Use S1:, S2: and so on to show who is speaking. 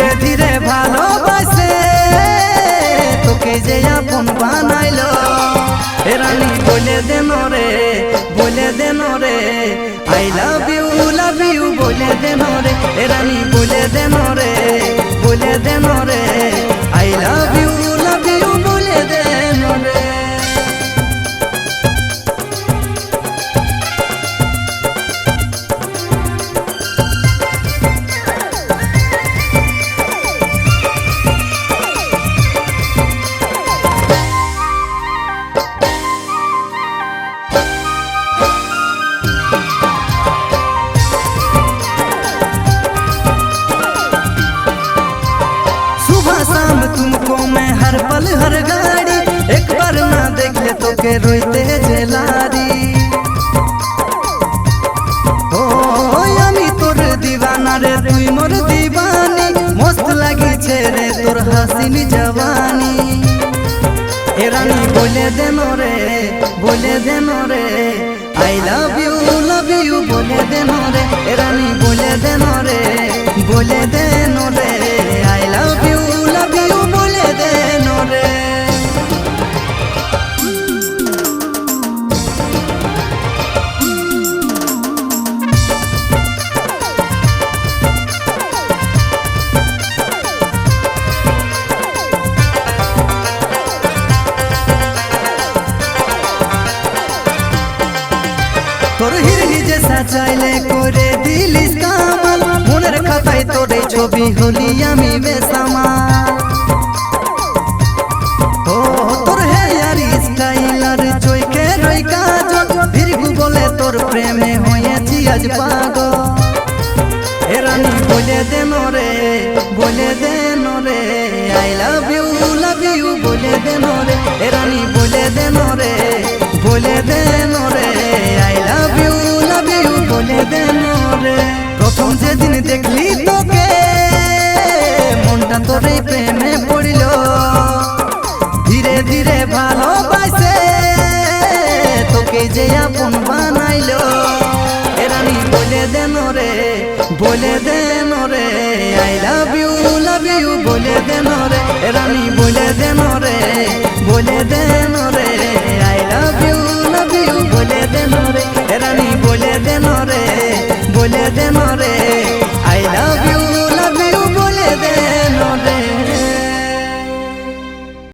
S1: ধীরে ধীরে ভালোবাসে তোকে যে আপন বানাইলো এ রানী বলে দেন রে আই লাভ ইউ বলে দেন রে এ রানী বলে দেন রে আই লাভ ইউ বলে দেন রে। तुमको मैं हर पल हर गाड़ी एक बार ना देख ले तो के रोते जेलारी ओ आमी तोर दीवाना रे तुई मोर दीवानी मस्त लगी छे रे तोर हसीन जवानी ए रानी बोले देनो रे आई लव यू बोले देनो रे ए रानी बोले देनो रे आई लव यू बोले देनो रे। তোর হিরনি জেসা চাইলে করে দিলিস কামাল মনের খাতায় তোরে ছবি হলি আমি বেসামাল ও তোর হেয়ার স্টাইলার চইকে রই কাজল ভিরগু বলে তোর প্রেমে হয়েছি আজ পাগল এ রানী বলে দেন রে আই লাভ ইউ বলে দেন রে এ রানী বলে দেন রে আই লাভ ইউ বলে দেন রে। প্রথম যেদিন দেখলি তোকে মনটা তোর প্রেমে পড়িল ধীরে ধীরে ভালোবাসে তোকে যে আপন বানাইলো এ রানী বলে দেন রে আই লাভ ইউ বলে দেন রে এ রানী বলে দেন রে আই লাভ ইউ বলে দেন রে এ রানী